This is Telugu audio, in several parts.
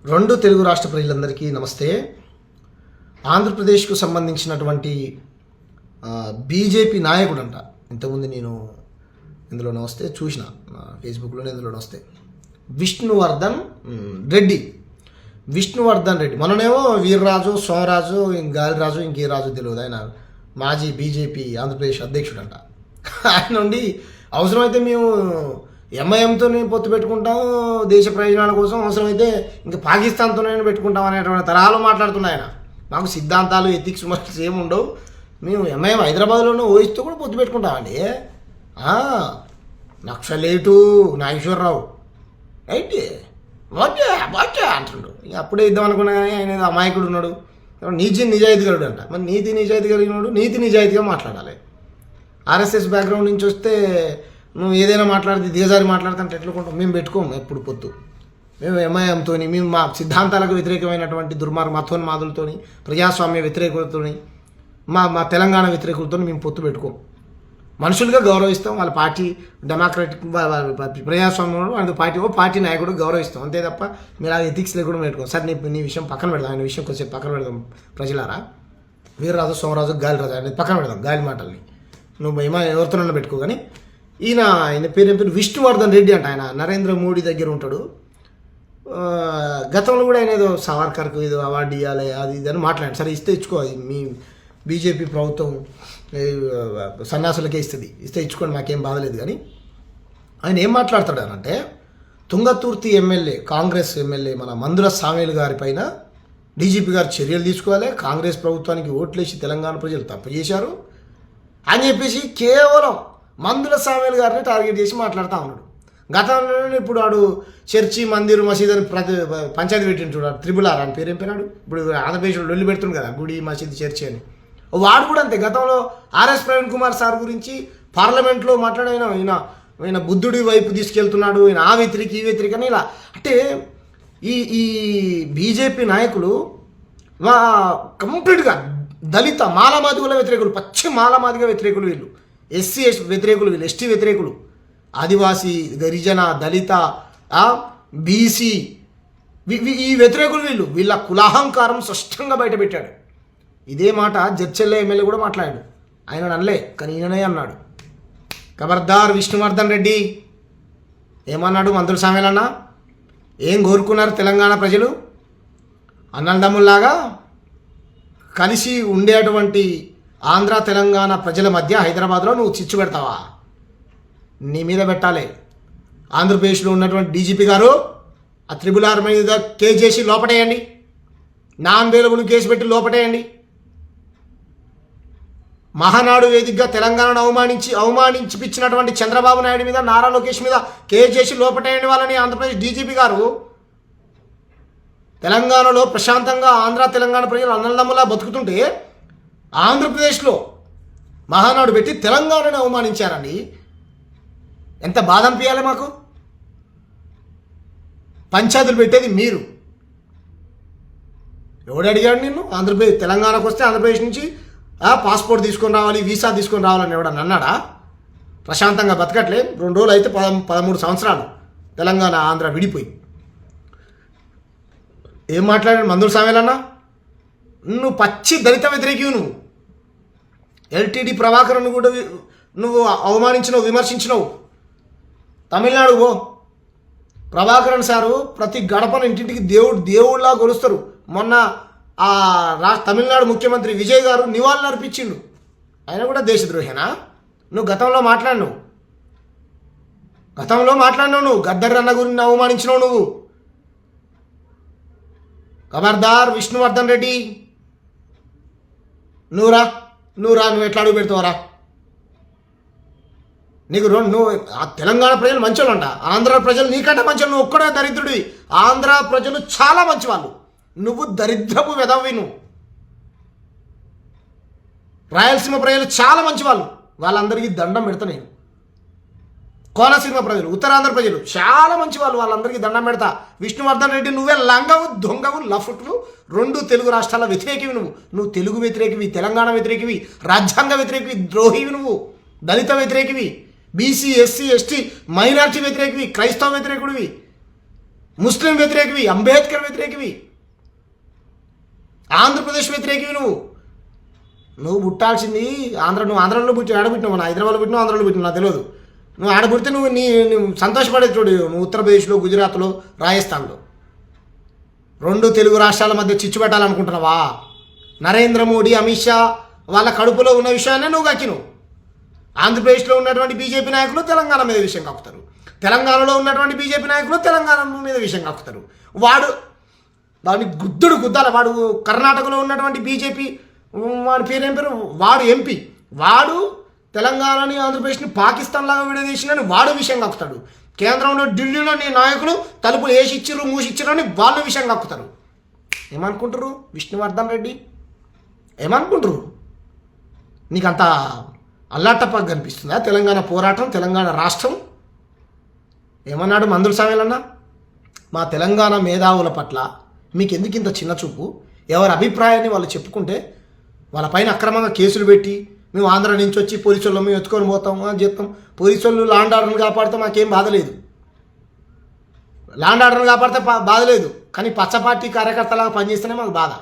రెండు తెలుగు రాష్ట్ర ప్రజలందరికీ నమస్తే. ఆంధ్రప్రదేశ్కు సంబంధించినటువంటి బీజేపీ నాయకుడు అంట. ఇంతకుముందు నేను ఇందులోనే వస్తే చూసిన, ఫేస్బుక్లోనే ఇందులోనే వస్తే విష్ణువర్ధన్ రెడ్డి. మననేమో వీర్రాజు, సోమరాజు, గాలిరాజు, ఇంకే రాజు తెలియదు. ఆయన మాజీ బీజేపీ ఆంధ్రప్రదేశ్ అధ్యక్షుడు అంట. ఆయన నుండి అవసరమైతే మేము ఎంఐఎంతో పొత్తు పెట్టుకుంటాం, దేశ ప్రయోజనాల కోసం, అవసరమైతే ఇంకా పాకిస్తాన్తోనే పెట్టుకుంటాం అనేటువంటి తరహాలో మాట్లాడుతున్నాయి. ఆయన మాకు సిద్ధాంతాలు, ఎథిక్స్ మర్స్ ఏమి ఉండవు, మేము ఎంఐఎం హైదరాబాద్లోనే ఓయిస్తూ కూడా పొత్తు పెట్టుకుంటామండి. నక్సలేటు నాగేశ్వరరావు ఏంటి వాటే అంటుండు. అప్పుడే ఇద్దాం అనుకున్నా కానీ ఆయన అమాయకుడు ఉన్నాడు, నిజాయితీగలుడు అంట. మరి నీతి నిజాయితీ కలిగినాడు, నీతి నిజాయితీగా మాట్లాడాలి. ఆర్ఎస్ఎస్ బ్యాక్గ్రౌండ్ నుంచి వస్తే నువ్వు ఏదైనా మాట్లాడితే దిగజారి మాట్లాడుతుంటే ఎట్లుకుంటాం? మేము పెట్టుకోము ఎప్పుడు పొత్తు. మేము ఎంఐఎంతో, మేము మా సిద్ధాంతాలకు వ్యతిరేకమైనటువంటి మతోన్మాదులతో, ప్రజాస్వామ్య వ్యతిరేకులతో, మా తెలంగాణ వ్యతిరేకులతో మేము పొత్తు పెట్టుకోం. మనుషులుగా గౌరవిస్తాం, వాళ్ళ పార్టీ డెమోక్రటిక్ ప్రజాస్వామ్యంలో వాళ్ళ పార్టీ నాయకుడు గౌరవిస్తాం, అంతే తప్ప మీరు ఆ ఎథిక్స్ లేకుండా పెట్టుకోం. సార్ నీ విషయం పక్కన పెడదాం, ఆయన విషయం కొంచెం పక్కన పెడదాం. ప్రజలారా, వీర్రాజు, సోమరాజు, గాలిరాజు అనేది పక్కన పెడదాం. గాలి మాటల్ని నువ్వు ఎవరితోనన్నా పెట్టుకో. కానీ ఆయన పేరు విష్ణువర్ధన్ రెడ్డి అంట. ఆయన నరేంద్ర మోడీ దగ్గర ఉంటాడు. గతంలో కూడా ఆయన ఏదో సావర్కర్కు ఏదో అవార్డు ఇవ్వాలి, అది ఇది అని మాట్లాడాడు. సరే ఇస్తే ఇచ్చుకో, మీ బీజేపీ ప్రభుత్వం సన్యాసులకే ఇస్తే ఇచ్చుకోండి, మాకేం బాధలేదు. కానీ ఆయన ఏం మాట్లాడతాడు అంటే, తుంగతుర్తి ఎమ్మెల్యే, కాంగ్రెస్ ఎమ్మెల్యే మన మందుల సామేలు గారి పైన డీజీపీ గారు చర్యలు తీసుకోవాలి, కాంగ్రెస్ ప్రభుత్వానికి ఓట్లేసి తెలంగాణ ప్రజలు తప్పు చేశారు అని చెప్పేసి కేవలం మందుల సామేలు గారిని టార్గెట్ చేసి మాట్లాడుతూ ఉన్నాడు. గతంలో ఇప్పుడు వాడు చర్చి, మందిర్, మసీద్ అని పంచాయతీ పెట్టిండు చూడాడు, RRR అని పేరు ఏం పేరాడు. ఇప్పుడు ఆంధ్రప్రదేశ్లో లొల్లి పెడుతుంది కదా, గుడి, మసీద్, చర్చి అని. వాడు కూడా అంతే. గతంలో ఆర్ఎస్ ప్రవీణ్ కుమార్ సార్ గురించి పార్లమెంట్లో మాట్లాడిన ఈయన బుద్ధుడి వైపు తీసుకెళ్తున్నాడు, ఈయన ఆ వ్యతిరేకి ఈ వ్యతిరేకి అని ఇలా. అంటే ఈ బీజేపీ నాయకులు కంప్లీట్గా దళిత మాలమాదిగుల వ్యతిరేకులు, పచ్చి మాలమాదిగ వ్యతిరేకులు వీళ్ళు, ఎస్సీ వ్యతిరేకులు వీళ్ళు, ఎస్టీ వ్యతిరేకులు, ఆదివాసీ, గిరిజన, దళిత, బీసీ ఈ వ్యతిరేకులు వీళ్ళ కులాహంకారం స్పష్టంగా బయటపెట్టాడు. ఇదే మాట జడ్చెల్ల ఎమ్మెల్యే కూడా మాట్లాడాడు. ఆయన అనలే, కానీ ఈయననే అన్నాడు. ఖబర్దార్ విష్ణువర్ధన్ రెడ్డి. ఏమన్నాడు మందుల సామేలన్న? ఏం కోరుకున్నారు తెలంగాణ ప్రజలు? అన్నదమ్ముల్లాగా కలిసి ఉండేటువంటి ఆంధ్ర తెలంగాణ ప్రజల మధ్య హైదరాబాద్లో నువ్వు చిచ్చు పెడతావా? నీ మీద పెట్టాలి. ఆంధ్రప్రదేశ్లో ఉన్నటువంటి డీజీపీ గారు ఆ RRR మీద కేసు చేసి లోపటేయండి, నాన్ అవైలబుల్ కేసు పెట్టి లోపటేయండి. మహానాడు వేదికగా తెలంగాణను అవమానించిపించినటువంటి చంద్రబాబు నాయుడు మీద, నారా లోకేష్ మీద కేసు చేసి లోపటేయండి వాళ్ళని. ఆంధ్రప్రదేశ్ డీజీపీ గారు తెలంగాణలో ప్రశాంతంగా ఆంధ్ర తెలంగాణ ప్రజలు అన్నదమ్ములా బతుకుతుంటే ఆంధ్రప్రదేశ్లో మహానాడు పెట్టి తెలంగాణను అవమానించారండి. ఎంత బాధ అనిపించాలి మాకు. పంచాయతీలు పెట్టేది మీరు. ఎవడు అడిగాడు నిన్ను? ఆంధ్రప్రదేశ్ తెలంగాణకు వస్తే ఆంధ్రప్రదేశ్ నుంచి పాస్పోర్ట్ తీసుకొని రావాలి, వీసా తీసుకొని రావాలని ఎవడన్నా అన్నాడా? ప్రశాంతంగా బతకట్లే. 2 రోజులు అయితే 13 సంవత్సరాలు తెలంగాణ ఆంధ్ర విడిపోయి. ఏం మాట్లాడాడు మందుల సామేలన్నా? నువ్వు పచ్చి దళిత వ్యతిరేకివి. నువ్వు ఎల్టీడీ ప్రభాకర్ను కూడా నువ్వు అవమానించినవు, విమర్శించినవు. తమిళనాడు పో, ప్రభాకరన్ సారు ప్రతి గడపను ఇంటింటికి దేవుళ్ళలా కొలుస్తారు. మొన్న తమిళనాడు ముఖ్యమంత్రి విజయ్ గారు నివాళులు అర్పించిండు. ఆయన కూడా దేశద్రోహేనా? నువ్వు గతంలో మాట్లాడినావు, నువ్వు గద్దర్ అన్న గురించి అవమానించినావు. నువ్వు ఖబర్దార్ విష్ణువర్ధన్ రెడ్డి. నువ్వు ఎట్లా అడుగు పెడతావరా? నువ్వు తెలంగాణ ప్రజలు మంచోళ్ళు అంట, ఆంధ్ర ప్రజలు నీకంటే మంచోళ్ళు. నువ్వు ఒక్కడే దరిద్రుడివి. ఆంధ్ర ప్రజలు చాలా మంచివాళ్ళు, నువ్వు దరిద్రపు వెదవి. నువ్వు రాయలసీమ ప్రజలు చాలా మంచివాళ్ళు, వాళ్ళందరికీ దండం పెడతా నేను. కోనసీమ ప్రజలు, ఉత్తరాంధ్ర ప్రజలు చాలా మంచి వాళ్ళు, వాళ్ళందరికీ దండం పెడతా. విష్ణువర్ధన్ రెడ్డి నువ్వే లంగవు, దొంగవు, లఫుట్లు. 2 తెలుగు రాష్ట్రాల వ్యతిరేకివి నువ్వు తెలుగు వ్యతిరేకివి, తెలంగాణ వ్యతిరేకివి, రాజ్యాంగ వ్యతిరేకివి, ద్రోహివి, నువ్వు దళిత వ్యతిరేకివి, బీసీ, ఎస్సీ, ఎస్టీ, మైనార్టీ వ్యతిరేకివి, క్రైస్తవ వ్యతిరేకుడివి. ముస్లిం వ్యతిరేకివి, అంబేద్కర్ వ్యతిరేకివి, ఆంధ్రప్రదేశ్ వ్యతిరేకివి. నువ్వు పుట్టాల్సింది నువ్వు ఆంధ్రలో పుట్టి ఆడబుట్టినావు, మన హైదరాబాద్లో పుట్టినావు, ఆంధ్రలో పుట్టినావు నాకు తెలియదు. నువ్వు ఆడబుడితే నువ్వు సంతోషపడే చూడు. నువ్వు ఉత్తరప్రదేశ్లో, గుజరాత్లో, రాజస్థాన్లో 2 తెలుగు రాష్ట్రాల మధ్య చిచ్చు పెట్టాలనుకుంటున్నావా? నరేంద్ర మోడీ, అమిత్ షా వాళ్ళ కడుపులో ఉన్న విషయాన్ని నువ్వు కక్కిను. ఆంధ్రప్రదేశ్లో ఉన్నటువంటి బీజేపీ నాయకులు తెలంగాణ మీద విషయం కక్కుతారు, తెలంగాణలో ఉన్నటువంటి బీజేపీ నాయకులు తెలంగాణ మీద విషయం కక్కుతారు. వాడిని గుద్దాలి. వాడు కర్ణాటకలో ఉన్నటువంటి బీజేపీ, వాడి పేరేం పేరు, వాడు ఎంపీ, వాడు తెలంగాణని ఆంధ్రప్రదేశ్ని పాకిస్తాన్ లాగా విడదీసినని వాడు విషయం కక్కుతాడు. కేంద్రంలో ఢిల్లీలో నీ నాయకులు తలుపులు వేసిచ్చిర్రు మూసిచ్చిర్రు అని వాళ్ళు విషయం కక్కుతారు. ఏమనుకుంటారు విష్ణువర్ధన్ రెడ్డి? ఏమనుకుంటారు? నీకంత అల్లాటప్పగా కనిపిస్తుందా తెలంగాణ పోరాటం, తెలంగాణ రాష్ట్రం? ఏమన్నాడు మందుల సామెలన్నా? మా తెలంగాణ మేధావుల పట్ల మీకు ఎందుకు ఇంత చిన్న చూపు? ఎవరి అభిప్రాయాన్ని వాళ్ళు చెప్పుకుంటే వాళ్ళపైన అక్రమంగా కేసులు పెట్టి మేము ఆంధ్ర నుంచి వచ్చి పోలీసుల్లో మేము ఎత్తుకొని పోతాం అని చెప్తాం. పోలీసులు లాండ్ ఆర్డర్ని కాపాడితే మాకేం బాధ లేదు, లాండ్ ఆర్డర్ని కాపాడితే బాధ లేదు. కానీ పచ్చ పార్టీ కార్యకర్తలాగా పనిచేస్తేనే మాకు బాధ.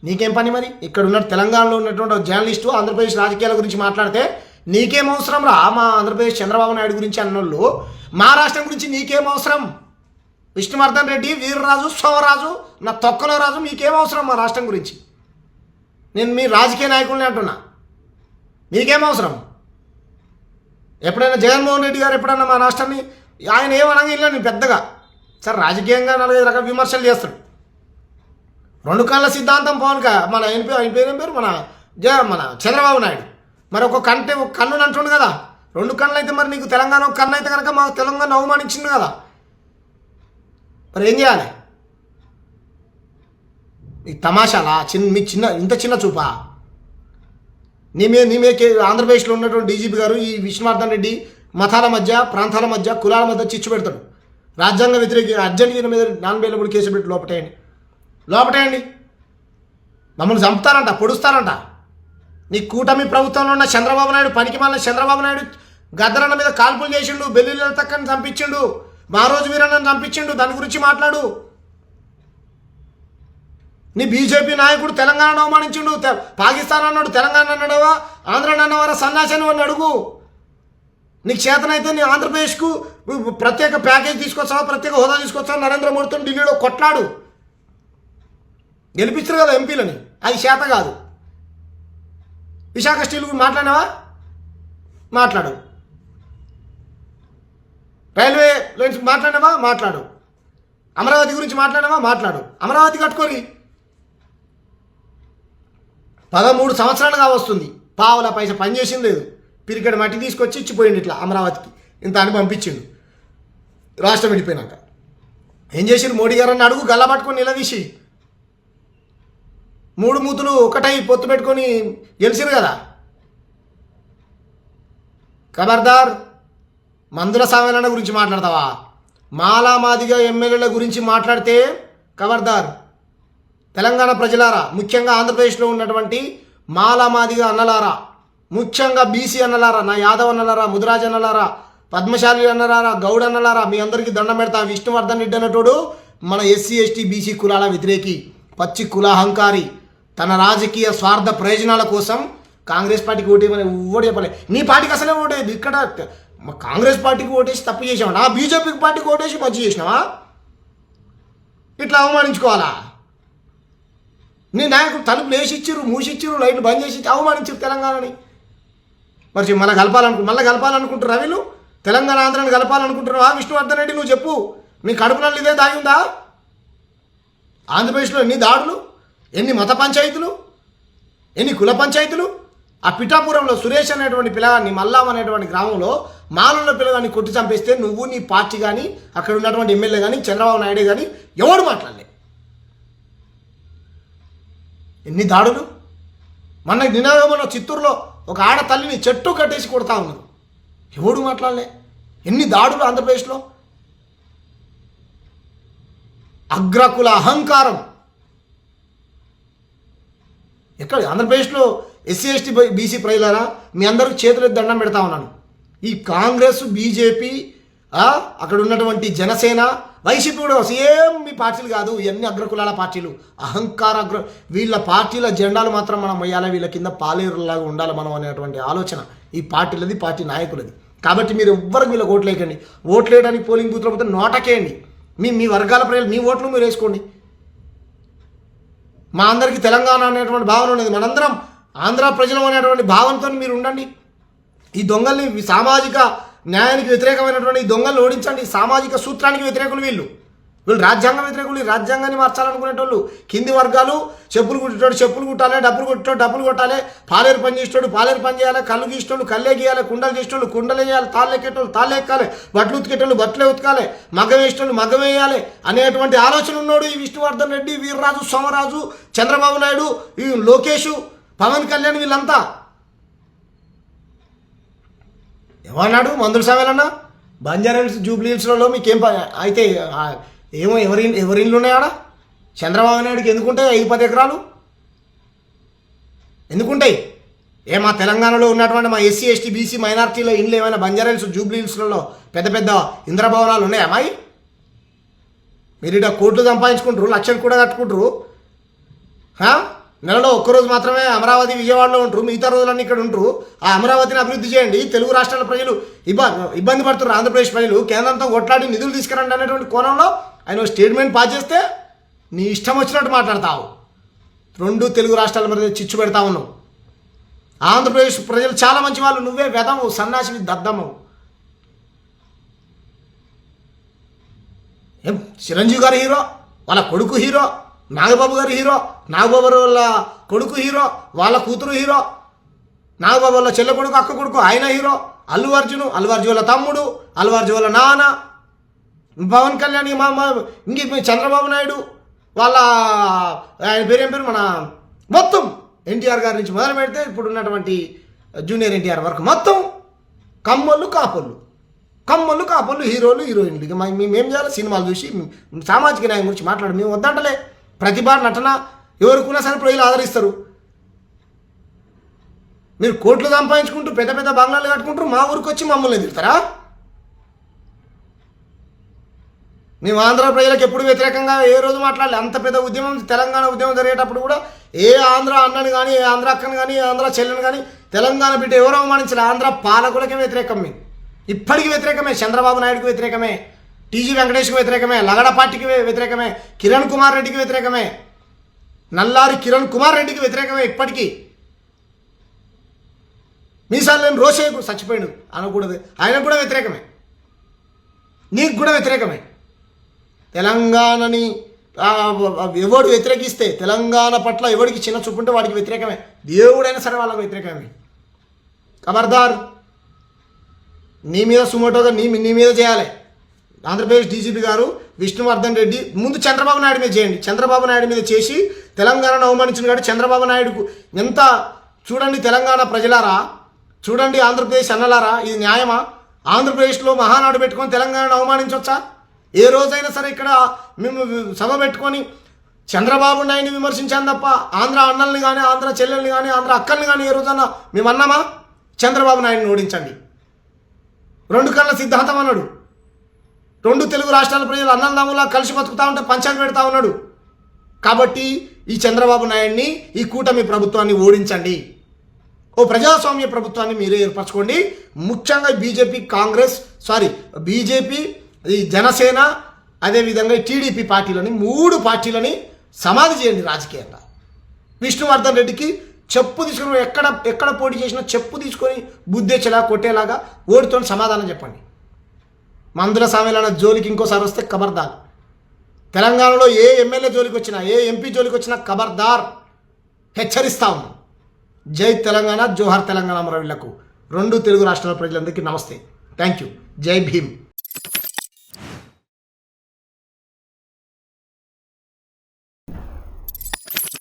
నీకేం పని మరి? ఇక్కడ ఉన్న తెలంగాణలో ఉన్నటువంటి జర్నలిస్టు ఆంధ్రప్రదేశ్ రాజకీయాల గురించి మాట్లాడితే నీకేం అవసరం రా? మా ఆంధ్రప్రదేశ్ చంద్రబాబు నాయుడు గురించి అన్నోళ్ళు మా రాష్ట్రం గురించి నీకేం అవసరం? విష్ణువర్ధన్ రెడ్డి, వీర్రాజు, సోమరాజు, నా తొక్కలో రాజు, మీకేం అవసరం మా రాష్ట్రం గురించి? నేను మీ రాజకీయ నాయకుల్ని అంటున్నా, మీకేం అవసరం? ఎప్పుడైనా జగన్మోహన్ రెడ్డి గారు ఎప్పుడన్నా మా రాష్ట్రాన్ని ఆయన ఏమనగా ఇలా నేను పెద్దగా సార్ రాజకీయంగా 4-5 రకాల విమర్శలు చేస్తాడు. 2 కళ్ళ సిద్ధాంతం మన ఆయన పేరు మన చంద్రబాబు నాయుడు. మరి ఒక కన్ను అంటుండు కదా, 2 కళ్ళు అయితే మరి నీకు తెలంగాణ ఒక కన్ను అయితే కనుక మాకు తెలంగాణ అవమానించింది కదా, మరి ఏం చేయాలి? ఈ తమాషాలా? ఇంత చిన్న చూపా? నీ మీద ఆంధ్రప్రదేశ్లో ఉన్నటువంటి డీజీపీ గారు ఈ విష్ణువర్ధన్ రెడ్డి మతాల మధ్య, ప్రాంతాల మధ్య, కులాల మధ్య చిచ్చు పెడతాడు. రాజ్యాంగ వ్యతిరేక అర్జెంటీనా మీద 4,000 కేసు పెట్టి లోపటేయండి. మమ్మల్ని చంపుతారంట, పొడుస్తారంట. నీ కూటమి ప్రభుత్వంలో ఉన్న చంద్రబాబు నాయుడు, పనికిమాలిన చంద్రబాబు నాయుడు గద్దరన్న మీద కాల్పులు చేసిండు, బెల్లిల తక్కని చంపించిండు, మహారోజు వీరన్నని చంపించిండు. దాని గురించి మాట్లాడు. నీ బీజేపీ నాయకుడు తెలంగాణ అవమానించిండు, పాకిస్తాన్ అన్నాడు, తెలంగాణ అన్నాడవా, ఆంధ్ర అన్నవారా, సన్నాసని అని అడుగు. నీకు చేతనైతే నీ ఆంధ్రప్రదేశ్కు ప్రత్యేక ప్యాకేజ్ తీసుకొచ్చావా, ప్రత్యేక హోదా తీసుకొచ్చావా, నరేంద్ర మోడీతో ఢిల్లీలో కొట్లాడు. గెలిపిస్తారు కదా ఎంపీలని, అది చేత కాదు. విశాఖ స్టీల్ గురించి మాట్లాడినావా? మాట్లాడు. రైల్వే లైన్స్ మాట్లాడినావా? మాట్లాడు. అమరావతి గురించి మాట్లాడినావా? మాట్లాడు. అమరావతి కట్టుకొని 13 సంవత్సరాలుగా వస్తుంది, పావుల పైసా పనిచేసింది లేదు. పిరికెడ మట్టి తీసుకొచ్చి ఇచ్చిపోయింది ఇట్లా అమరావతికి, ఇంత అని పంపించిండు. రాష్ట్రం వెళ్ళిపోయినాక ఏం చేసిండు మోడీ గారు అని అడుగు. గల్లా పట్టుకొని నిలదీసి 3 మూతులు ఒకటై పొత్తు పెట్టుకొని గెలిచిరు కదా. ఖబర్దార్, మందుల సామెలన్న గురించి మాట్లాడతావా? మాలామాదిగా ఎమ్మెల్యేల గురించి మాట్లాడితే ఖబర్దార్. తెలంగాణ ప్రజలారా, ముఖ్యంగా ఆంధ్రప్రదేశ్లో ఉన్నటువంటి మాలామాదిగా అన్నలారా, ముఖ్యంగా బీసీ అన్నలారా, నా యాదవ్ అన్నలారా, ముదిరాజ్ అన్నలారా, పద్మశాలి అన్నలారా, గౌడ్ అన్నలారా, మీ అందరికీ దండం పెడతా. విష్ణువర్ధన్ రెడ్డి అన్నటోడు మన ఎస్సీ ఎస్టీ బీసీ కులాల వ్యతిరేకి, పచ్చి కులాహంకారి, తన రాజకీయ స్వార్థ ప్రయోజనాల కోసం కాంగ్రెస్ పార్టీకి ఓటేయమని ఓడి చెప్పలే. నీ పార్టీకి అసలే ఓటేది. ఇక్కడ కాంగ్రెస్ పార్టీకి ఓటేసి తప్పు చేసావా? నా బీజేపీకి పార్టీకి ఓటేసి మంచి చేసినావా? ఇట్లా అవమానించుకోవాలా? నీ నాయకుడు తలుపులు వేసిచ్చిర్రు, మూసిచ్చిర్రు, లైట్లు బంద్ చేసి అవమానించారు తెలంగాణని. మరి మళ్ళీ కలపాలనుకుంటున్నారా వీళ్ళు? తెలంగాణ ఆంధ్రాన్ని కలపాలనుకుంటున్నావా విష్ణువర్ధన్ రెడ్డి? నువ్వు చెప్పు. మీ కడుపులలో ఇదే దాగి ఉందా? ఆంధ్రప్రదేశ్లో ఎన్ని దాడులు, ఎన్ని మత పంచాయతీలు, ఎన్ని కుల పంచాయతీలు. ఆ పిఠాపురంలో సురేష్ అనేటువంటి పిల్లగాన్ని, మల్లాం అనేటువంటి గ్రామంలో మాలున్న పిల్లగాన్ని కొట్టి చంపేస్తే నువ్వు, నీ పార్టీ కానీ, అక్కడ ఉన్నటువంటి ఎమ్మెల్యే కానీ, చంద్రబాబు నాయుడు కానీ ఎవడు మాట్లాడలే. ఎన్ని దాడులు. నినాదమైన చిత్తూరులో ఒక ఆడ తల్లిని చెట్టు కట్టేసి కొడతా ఉన్నారు, ఎవడు మాట్లాడలే. ఎన్ని దాడులు ఆంధ్రప్రదేశ్లో. అగ్రకుల అహంకారం ఎక్కడ? ఆంధ్రప్రదేశ్లో ఎస్సీ ఎస్టీ బీసీ ప్రజలారా, మీ అందరూ చేతులు దండం పెడతా ఉన్నాను. ఈ కాంగ్రెస్, బీజేపీ, అక్కడ ఉన్నటువంటి జనసేన, వైసీపీ కూడా సేమ్ మీ పార్టీలు కాదు, ఇవన్నీ అగ్రకులాల పార్టీలు, వీళ్ళ పార్టీల జెండాలు మాత్రం మనం వేయాలి, వీళ్ళ కింద పాలేరులాగా ఉండాలి మనం అనేటువంటి ఆలోచన ఈ పార్టీలది, పార్టీ నాయకులది. కాబట్టి మీరు ఎవ్వరికి వీళ్ళకి ఓట్లు వేయకండి. ఓట్లు వేయడానికి పోలింగ్ బూత్లో పోతే నోటకేయండి. మీ వర్గాల ప్రజలు మీ ఓట్లు మీరు వేసుకోండి. మా అందరికీ తెలంగాణ అనేటువంటి భావన ఉన్నది, మనందరం ఆంధ్ర ప్రజలం అనేటువంటి భావనతో మీరు ఉండండి. ఈ దొంగల్ని, సామాజిక న్యాయానికి వ్యతిరేకమైనటువంటి ఈ దొంగల్ని ఓడించండి. సామాజిక సూత్రానికి వ్యతిరేకులు వీళ్ళు రాజ్యాంగ వ్యతిరేకులు. ఈ రాజ్యాంగాన్ని మార్చాలనుకునేటోళ్ళు కింది వర్గాలు. చెప్పులు కుట్టేటోడు చెప్పులు కుట్టాలి, డబ్బులు కొట్టేటోడు డబ్బులు కొట్టాలి, పాలేరు పని చేసేటోడు పాలేరు పని చేయాలి, కళ్ళు గీసేటోళ్ళు కళ్ళే గీయాలి, కుండలు చేసేటోళ్ళు కుండలు వేయాలి, తాళ్ళు ఎక్కేటోళ్ళు తాళ్ళు ఎక్కాలి, బట్టలు ఉతికేటోళ్ళు బట్టలే ఉతకాలి, మగ్గం వేసేటోళ్ళు మగ్గం వేయాలి అనేటువంటి ఆలోచన ఉన్నాడు ఈ విష్ణువర్ధన్ రెడ్డి, వీర్రాజు, సోమరాజు, చంద్రబాబు నాయుడు, ఈ లోకేష్, పవన్ కళ్యాణ్ వీళ్ళంతా. ఏమన్నాడు మందుల సమయాలన్నా? బంజారాహిల్స్ జూబ్లీ హిల్స్లలో మీకేం అయితే ఏమో ఎవరి ఇండ్లు ఉన్నాయాడా? చంద్రబాబు నాయుడుకి ఎందుకుంటాయి 5-10 ఎకరాలు? ఎందుకుంటాయి? మా తెలంగాణలో ఉన్నటువంటి మా ఎస్సీ ఎస్టీ బీసీ మైనార్టీల ఇండ్లు ఏమైనా బంజారాహిల్స్ జూబ్లీ హిల్స్లలో పెద్ద పెద్ద ఇంద్రభవనాలు ఉన్నాయా? అమ్మాయి మీరు ఇక్కడ కోట్లు సంపాదించుకుంటారు, లక్షలు కూడా కట్టుకుంటారు. నెలలో ఒక్కరోజు మాత్రమే అమరావతి విజయవాడలో ఉంటారు, మిగతా రోజులన్నీ ఇక్కడ ఉంటారు. ఆ అమరావతిని అభివృద్ధి చేయండి. తెలుగు రాష్ట్రాల ప్రజలు ఇబ్బంది పడుతున్నారు, ఆంధ్రప్రదేశ్ ప్రజలు కేంద్రంతో కొట్లాడి నిధులు తీసుకురండి అనేటువంటి కోణంలో ఆయన స్టేట్మెంట్ పాస్ చేస్తే నీ ఇష్టం వచ్చినట్టు మాట్లాడతావు. 2 తెలుగు రాష్ట్రాల మధ్య చిచ్చు పెడతా ఉన్నావు. ఆంధ్రప్రదేశ్ ప్రజలు చాలా మంచి వాళ్ళు, నువ్వే వెదము, సన్నాసి, దద్దము. చిరంజీవి గారు హీరో, వాళ్ళ కొడుకు హీరో, నాగబాబు గారు హీరో, నాగబాబు వాళ్ళ కొడుకు హీరో, వాళ్ళ కూతురు హీరో, నాగబాబు వాళ్ళ చెల్లె కొడుకు అక్క కొడుకు ఆయన హీరో, అల్లు అర్జున్ వాళ్ళ తమ్ముడు, అల్లు అర్జున్ వాళ్ళ నాన్న, పవన్ కళ్యాణ్, ఇంక చంద్రబాబు నాయుడు వాళ్ళ ఆయన పేరేం పేరు మన మొత్తం ఎన్టీఆర్ గారి నుంచి మొదలు పెడితే ఇప్పుడు ఉన్నటువంటి జూనియర్ ఎన్టీఆర్ వరకు మొత్తం కమ్మోళ్ళు కాపోళ్ళు హీరోలు హీరోయిన్లు. ఇక మేమేం చేయాలి? సినిమాలు చూసి సామాజిక న్యాయం గురించి మాట్లాడు. మేము వద్దంటలే, ప్రతిభ నటన ఎవరికున్నా సరే ప్రజలు ఆదరిస్తారు. మీరు కోట్లు సంపాదించుకుంటూ పెద్ద పెద్ద బంగ్లాలు కట్టుకుంటారు, మా ఊరికి వచ్చి మమ్మల్ని ఎదుగుతారా? మేము ఆంధ్ర ప్రజలకు ఎప్పుడు వ్యతిరేకంగా ఏ రోజు మాట్లాడలే. అంత పెద్ద ఉద్యమం, తెలంగాణ ఉద్యమం జరిగేటప్పుడు కూడా ఏ ఆంధ్ర అన్నని కానీ, ఏ ఆంధ్ర అక్కని కానీ, ఏ ఆంధ్ర చెల్లెని కానీ తెలంగాణ బిడ్డ ఎవరు అవమానించలే. ఆంధ్ర పాలకులకే వ్యతిరేకం. మేము ఇప్పటికీ వ్యతిరేకమే. చంద్రబాబు నాయుడుకి వ్యతిరేకమే, టీజీ వెంకటేష్కి వ్యతిరేకమే, లగడ పార్టీకి వ్యతిరేకమే, కిరణ్ కుమార్ రెడ్డికి వ్యతిరేకమే, నల్లారి కిరణ్ కుమార్ రెడ్డికి వ్యతిరేకమే. ఇప్పటికీ మీసాలు రోషే చచ్చిపోయాడు అనకూడదు, ఆయనకు కూడా వ్యతిరేకమే, నీకు కూడా వ్యతిరేకమే. తెలంగాణని ఎవడు వ్యతిరేకిస్తే, తెలంగాణ పట్ల ఎవడికి చిన్న చూపు ఉంటే వాడికి వ్యతిరేకమే. దేవుడైనా సరే వాళ్ళకి వ్యతిరేకమే. ఖబర్దార్, నీ మీద సుమోటోగా నీ మీద చేయాలి. ఆంధ్రప్రదేశ్ డీజీపీ గారు విష్ణువర్ధన్ రెడ్డి ముందు చంద్రబాబు నాయుడు మీద చేయండి. చంద్రబాబు నాయుడు మీద చేసి తెలంగాణను అవమానించిన కాబట్టి చంద్రబాబు నాయుడుకు ఎంత చూడండి. తెలంగాణ ప్రజలారా చూడండి, ఆంధ్రప్రదేశ్ అన్నలారా, ఇది న్యాయమా? ఆంధ్రప్రదేశ్లో మహానాడు పెట్టుకొని తెలంగాణను అవమానించవచ్చా? ఏ రోజైనా సరే ఇక్కడ మేము సభ పెట్టుకొని చంద్రబాబు నాయుడిని విమర్శించాను తప్ప ఆంధ్ర అన్నల్ని కానీ, ఆంధ్ర చెల్లెల్ని కానీ, ఆంధ్ర అక్కల్ని కానీ ఏ రోజన్నా మేము అన్నామా? చంద్రబాబు నాయుడిని ఓడించండి. 2 కళ్ళ సిద్ధాంతం అన్నాడు. 2 తెలుగు రాష్ట్రాల ప్రజలు అన్నదమ్ములా కలిసి బతుకుతా ఉంటే పంచాయతీ పెడతా ఉన్నాడు. కాబట్టి ఈ చంద్రబాబు నాయుడిని, ఈ కూటమి ప్రభుత్వాన్ని ఓడించండి. ఓ ప్రజాస్వామ్య ప్రభుత్వాన్ని మీరే ఏర్పరచుకోండి. ముఖ్యంగా బీజేపీ, ఈ జనసేన, అదేవిధంగా టీడీపీ పార్టీలని 3 పార్టీలని సమాధి చేయండి రాజకీయంగా. విష్ణువర్ధన్ రెడ్డికి చెప్పు తీసుకుని ఎక్కడ పోటీ చేసినా చెప్పు తీసుకొని బుద్ధేచ్చేలా కొట్టేలాగా ఓడితో సమాధానం చెప్పండి. మందుల సామెలన్న జోలికి ఇంకోసారి వస్తే ఖబర్దార్. తెలంగాణలో ఏ ఎమ్మెల్యే జోలికి వచ్చినా, ఏ ఎంపీ జోలికి వచ్చినా ఖబర్దార్, హెచ్చరిస్తా ఉన్నాం. జై తెలంగాణ, జోహార్ తెలంగాణ. అమరవీళ్లకు 2 తెలుగు రాష్ట్రాల ప్రజలందరికీ నమస్తే. Thank you. జై భీమ్.